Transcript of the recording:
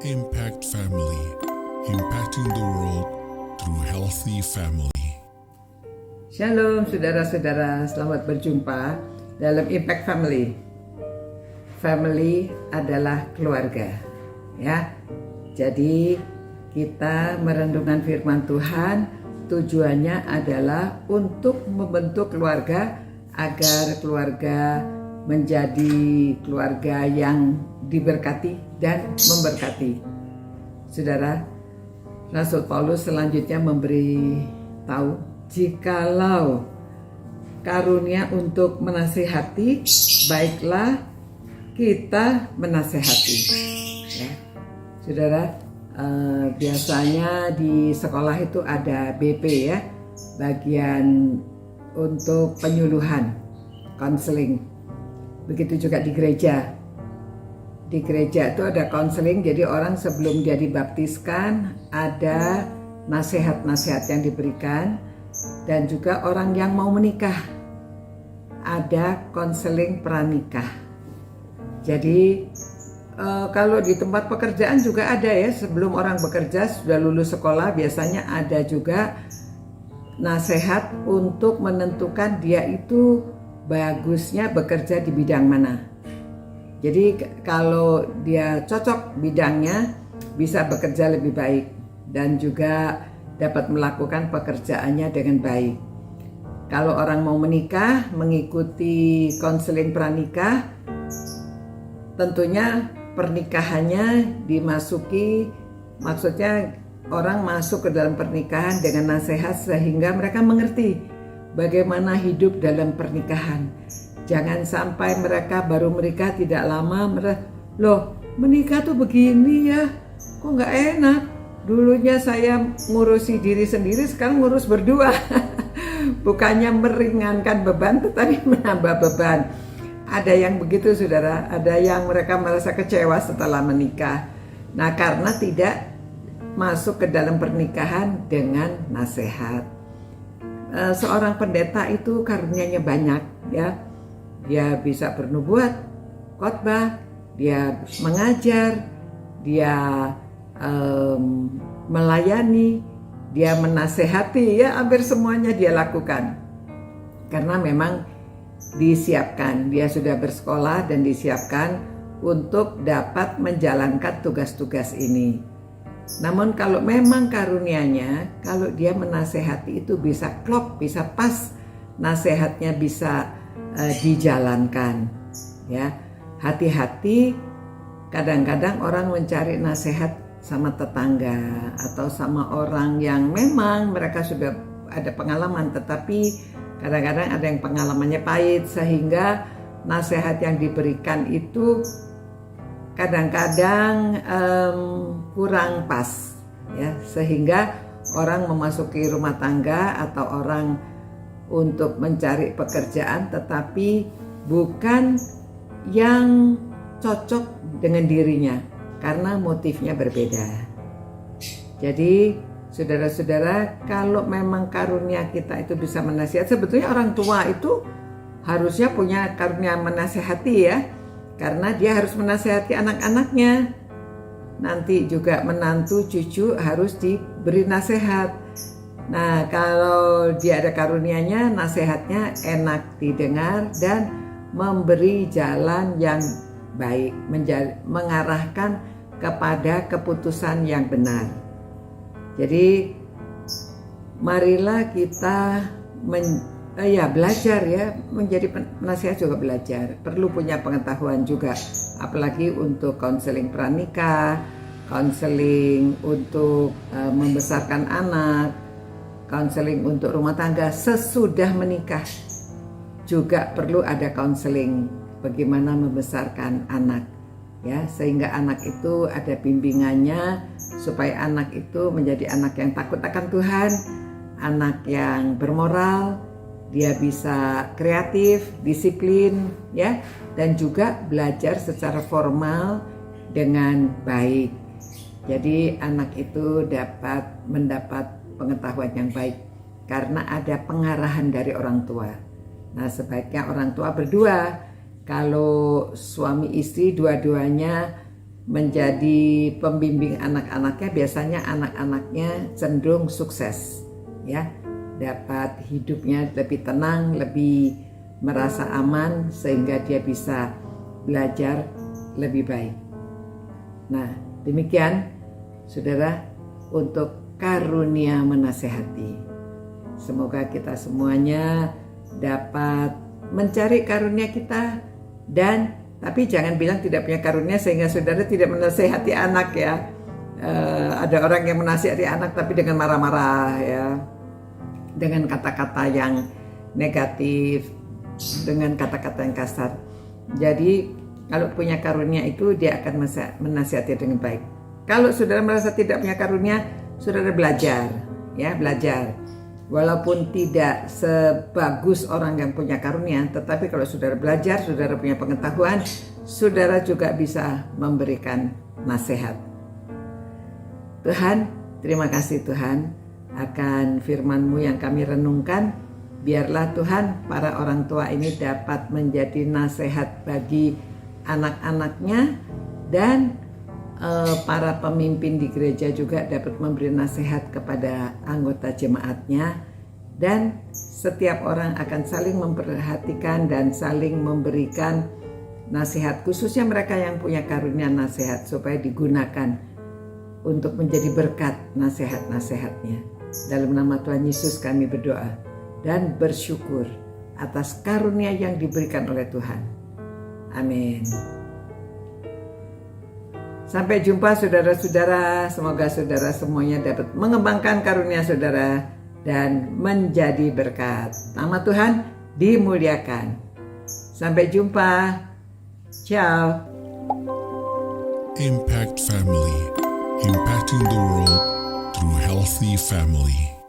Impact Family, impacting the world through healthy family. Shalom saudara-saudara, selamat berjumpa dalam Impact Family. Family adalah keluarga, ya. Jadi kita merenungkan firman Tuhan, tujuannya adalah untuk membentuk keluarga agar keluarga menjadi keluarga yang diberkati dan memberkati. Saudara, Rasul Paulus selanjutnya memberi tahu, jikalau karunia untuk menasihati, baiklah kita menasihati. Ya. Saudara, biasanya di sekolah itu ada BP, ya, bagian untuk penyuluhan, konseling. Begitu juga di gereja. Di gereja itu ada konseling, jadi orang sebelum dia dibaptiskan ada nasihat-nasihat yang diberikan, dan juga orang yang mau menikah ada konseling pranikah. Jadi kalau di tempat pekerjaan juga ada, ya, sebelum orang bekerja sudah lulus sekolah biasanya ada juga nasihat untuk menentukan dia itu bagusnya bekerja di bidang mana. Jadi kalau dia cocok bidangnya bisa bekerja lebih baik dan juga dapat melakukan pekerjaannya dengan baik. Kalau orang mau menikah, mengikuti konseling pranikah, tentunya pernikahannya dimasuki, maksudnya orang masuk ke dalam pernikahan dengan nasihat sehingga mereka mengerti bagaimana hidup dalam pernikahan. Jangan sampai mereka baru menikah tidak lama, loh menikah tuh begini ya, kok nggak enak. Dulunya saya ngurusi diri sendiri, sekarang ngurus berdua. Bukannya meringankan beban, tetapi menambah beban. Ada yang begitu saudara, ada yang mereka merasa kecewa setelah menikah. Nah, karena tidak masuk ke dalam pernikahan dengan nasihat. Seorang pendeta itu karunia-Nya banyak, ya. Dia bisa bernubuat, khotbah, dia mengajar, dia melayani, dia menasehati, ya, hampir semuanya dia lakukan. Karena memang disiapkan, dia sudah bersekolah dan disiapkan untuk dapat menjalankan tugas-tugas ini. Namun kalau memang karunia-Nya, kalau dia menasehati itu bisa klop, bisa pas, nasihatnya bisa dijalankan, ya. Hati-hati, kadang-kadang orang mencari nasihat sama tetangga atau sama orang yang memang mereka sudah ada pengalaman, tetapi kadang-kadang ada yang pengalamannya pahit sehingga nasihat yang diberikan itu kadang-kadang kurang pas, ya, sehingga orang memasuki rumah tangga atau orang untuk mencari pekerjaan tetapi bukan yang cocok dengan dirinya karena motifnya berbeda. Jadi saudara-saudara, kalau memang karunia kita itu bisa menasihati, sebetulnya orang tua itu harusnya punya karunia menasihati, ya. Karena dia harus menasihati anak-anaknya. Nanti juga menantu, cucu harus diberi nasihat. Nah, kalau dia ada karunia-Nya, nasihatnya enak didengar dan memberi jalan yang baik, mengarahkan kepada keputusan yang benar. Jadi marilah kita belajar, ya, menjadi penasihat juga belajar, perlu punya pengetahuan juga, apalagi untuk konseling pranikah, konseling untuk membesarkan anak, konseling untuk rumah tangga sesudah menikah. Juga perlu ada konseling bagaimana membesarkan anak, ya, sehingga anak itu ada bimbingannya supaya anak itu menjadi anak yang takut akan Tuhan, anak yang bermoral, dia bisa kreatif, disiplin, ya, dan juga belajar secara formal dengan baik. Jadi anak itu dapat mendapat pengetahuan yang baik karena ada pengarahan dari orang tua. Nah, sebaiknya orang tua berdua. Kalau suami istri dua-duanya menjadi pembimbing anak-anaknya, biasanya anak-anaknya cenderung sukses, ya, dapat hidupnya lebih tenang, lebih merasa aman sehingga dia bisa belajar lebih baik. Nah, demikian saudara untuk karunia menasehati. Semoga kita semuanya dapat mencari karunia kita, dan tapi jangan bilang tidak punya karunia sehingga saudara tidak menasehati anak, ya. Ada orang yang menasehati anak tapi dengan marah-marah, ya, dengan kata-kata yang negatif, dengan kata-kata yang kasar. Jadi kalau punya karunia itu dia akan menasihati dengan baik. Kalau saudara merasa tidak punya karunia, saudara belajar, ya, belajar. Walaupun tidak sebagus orang yang punya karunia, tetapi kalau saudara belajar, saudara punya pengetahuan, saudara juga bisa memberikan nasihat. Tuhan, terima kasih Tuhan akan firman-Mu yang kami renungkan. Biarlah Tuhan para orang tua ini dapat menjadi nasihat bagi anak-anaknya, dan para pemimpin di gereja juga dapat memberi nasihat kepada anggota jemaatnya, dan setiap orang akan saling memperhatikan dan saling memberikan nasihat, khususnya mereka yang punya karunia nasihat, supaya digunakan untuk menjadi berkat nasihat-nasihatnya. Dalam nama Tuhan Yesus kami berdoa dan bersyukur atas karunia yang diberikan oleh Tuhan. Amin. Sampai jumpa saudara-saudara, semoga saudara semuanya dapat mengembangkan karunia saudara dan menjadi berkat. Nama Tuhan dimuliakan. Sampai jumpa. Ciao. Impact Family, impacting the world through healthy family.